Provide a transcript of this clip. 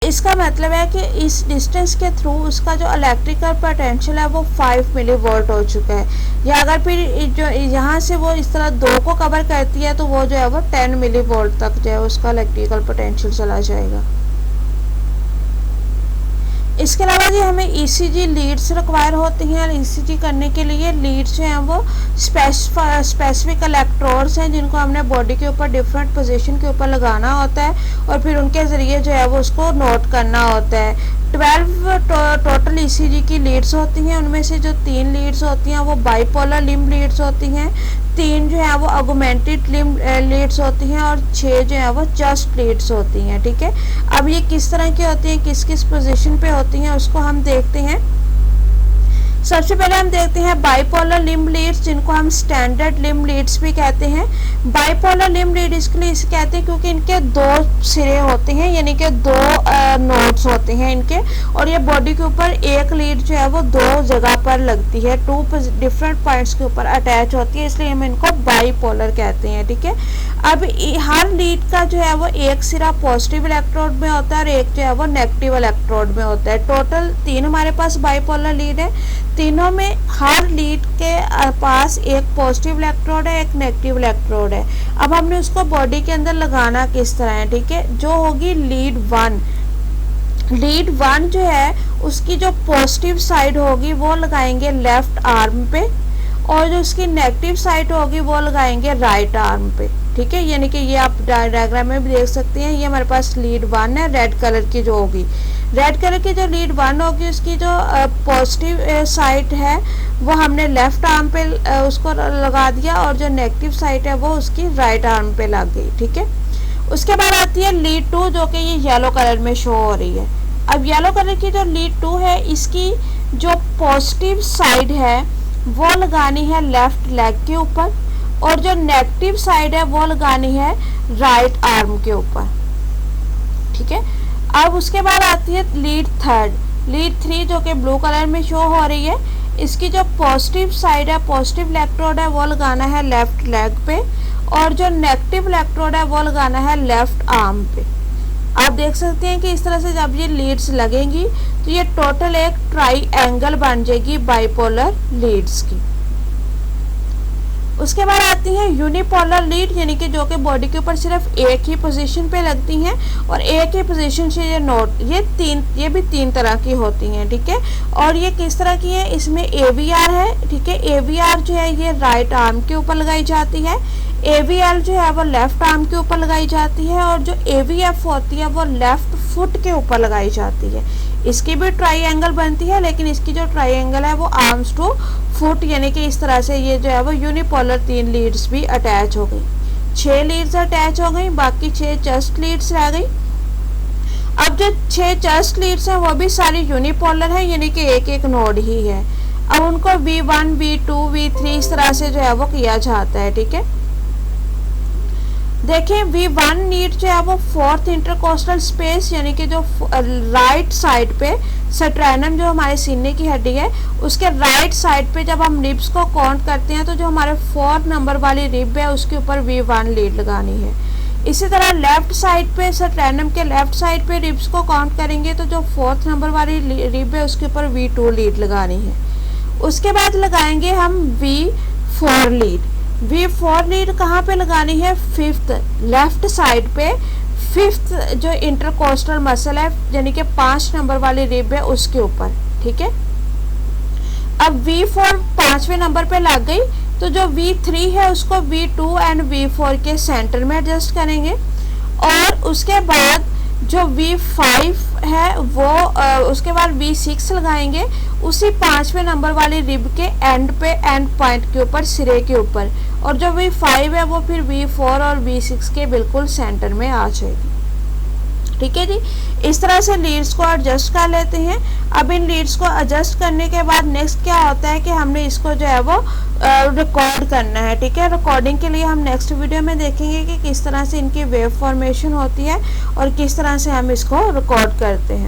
इसका मतलब है कि इस डिस्टेंस के थ्रू उसका जो इलेक्ट्रिकल पोटेंशियल है वो 5 मिली वोल्ट हो चुका है। या अगर फिर जो यहाँ से वो इस तरह 2 को कवर करती है तो वो जो है वो 10 मिली वोल्ट तक जो है उसका इलेक्ट्रिकल पोटेंशियल चला जाएगा। इसके अलावा जी हमें ईसीजी लीड्स रिक्वायर होती हैं। ईसीजी करने के लिए लीड्स जो हैं वो स्पेसिफिक इलेक्ट्रोड्स हैं जिनको हमने बॉडी के ऊपर डिफरेंट पोजीशन के ऊपर लगाना होता है और फिर उनके ज़रिए जो है वो उसको नोट करना होता है। 12 टोटल ईसीजी की लीड्स होती हैं। उनमें से जो 3 लीड्स होती हैं वो बाइपोलर लिम्ब लीड्स होती हैं, 3 जो है वो ऑगमेंटेड लिम्ब लीड्स होती हैं और 6 जो है वो जस्ट लीड्स होती हैं। ठीक है, अब ये किस तरह की होती हैं, किस किस पोजीशन पे होती हैं उसको हम देखते हैं। सबसे पहले हम देखते हैं बाइपोलर लिम्ब लीड्स जिनको हम स्टैंडर्ड लिम्ब लीड्स भी कहते हैं। बाइपोलर लिम्ब लीड इसके लिए इसे कहते हैं क्योंकि इनके 2 सिरे होते हैं, यानी कि 2 नोड्स होते हैं इनके, और ये बॉडी के ऊपर एक लीड जो है वो 2 जगह पर लगती है, 2 डिफरेंट पॉइंट्स के ऊपर अटैच होती है, इसलिए हम इनको बाइपोलर कहते हैं। ठीक है, अब हर लीड का जो है वो एक सिरा पॉजिटिव इलेक्ट्रोड में होता है और एक जो है वो नेगेटिव इलेक्ट्रोड में होता है। टोटल 3 हमारे पास बाइपोलर लीड है। तीनों में हर लीड के पास एक पॉजिटिव इलेक्ट्रोड है, एक नेगेटिव इलेक्ट्रोड है। अब हमने उसको बॉडी के अंदर लगाना किस तरह है। ठीक है, जो होगी लीड 1 जो है उसकी जो पॉजिटिव साइड होगी वो लगाएंगे लेफ्ट आर्म पे और जो उसकी नेगेटिव साइड होगी वो लगाएंगे राइट आर्म पे। ठीक है, यानी कि ये आप डायग्राम में भी देख सकते हैं। ये हमारे पास लीड 1 है, रेड कलर की जो होगी, रेड कलर की जो लीड 1 होगी उसकी जो पॉजिटिव साइड है वो हमने लेफ्ट आर्म पे उसको लगा दिया और जो नेगेटिव साइड है वो उसकी राइट आर्म पे लग गई। ठीक है, उसके बाद आती है लीड 2 जो कि ये येलो कलर में शो हो रही है। अब येलो कलर की जो लीड 2 है इसकी जो पॉजिटिव साइड है वो लगानी है लेफ्ट लेग के ऊपर और जो नेगेटिव साइड है वो लगानी है राइट आर्म के ऊपर। ठीक है, अब उसके बाद आती है लीड 3 जो कि ब्लू कलर में शो हो रही है। इसकी जो पॉजिटिव साइड है, पॉजिटिव इलेक्ट्रोड है वो लगाना है लेफ्ट लेग पे और जो नेगेटिव इलेक्ट्रोड है वो लगाना है लेफ्ट आर्म पे। आप देख सकते हैं कि इस तरह से जब ये लीड्स लगेंगी तो ये टोटल एक ट्राइएंगल बन जाएगी बाइपोलर लीड्स की। उसके बाद आती है यूनिपोलर लीड, यानी कि जो कि बॉडी के ऊपर सिर्फ एक ही पोजीशन पे लगती हैं और एक ही पोजीशन से ये नोट ये भी 3 तरह की होती हैं। ठीक है, और ये किस तरह की है, इसमें AVR है। ठीक है, AVR जो है ये राइट आर्म के ऊपर लगाई जाती है, AVL जो है वो लेफ्ट आर्म के ऊपर लगाई जाती है और जो AVF होती है वो लेफ्ट फुट के ऊपर लगाई जाती है। इसकी भी ट्राइएंगल बनती है लेकिन इसकी जो ट्राइएंगल है वो आर्म्स टू फुट, यानी कि इस तरह से ये जो है वो यूनिपोलर 3 लीड्स भी अटैच हो गई। 6 लीड्स अटैच हो गई, बाकी 6 जस्ट लीड्स रह गई। अब जो 6 जस्ट लीड्स हैं वो भी सारी यूनिपोलर है, यानी कि एक एक नोड ही है। अब उनको V1 V2 V3 इस तरह से जो है वो किया जाता है। ठीक है, देखें V1 लीड जो है वो 4th इंटरकोस्टल स्पेस, यानी कि जो राइट साइड पे स्ट्रेनम जो हमारे सीने की हड्डी है उसके राइट साइड पे जब हम रिब्स को काउंट करते हैं तो जो हमारे 4 नंबर वाली रिब है उसके ऊपर V1 लीड लगानी है। इसी तरह लेफ्ट साइड पे स्ट्रेनम के लेफ्ट साइड पे रिब्स को काउंट करेंगे तो जो 4th नंबर वाली रिब है उसके ऊपर V2 लीड लगानी है। उसके बाद लगाएंगे हम V4 लीड। V4 लीड कहाँ पे लगानी है, 5th लेफ्ट साइड पे, 5th जो इंटरकोस्टल मसल है यानी कि 5 नंबर वाली रिब है उसके ऊपर। ठीक है, अब V4 5वें नंबर पे लग गई तो जो V3 है उसको V2 एंड V4 के सेंटर में एडजस्ट करेंगे और उसके बाद जो V5 है वो उसके बाद V6 लगाएंगे उसी 5वें नंबर वाली रिब के एंड पे, एंड पॉइंट के ऊपर, सिरे के ऊपर, और जो V5 है वो फिर V4 और V6 के बिल्कुल सेंटर में आ जाएगी। ठीक है जी, इस तरह से लीड्स को एडजस्ट कर लेते हैं। अब इन लीड्स को एडजस्ट करने के बाद नेक्स्ट क्या होता है कि हमने इसको जो है वो रिकॉर्ड करना है। ठीक है, रिकॉर्डिंग के लिए हम नेक्स्ट वीडियो में देखेंगे कि किस तरह से इनकी वेव फॉर्मेशन होती है और किस तरह से हम इसको रिकॉर्ड करते हैं।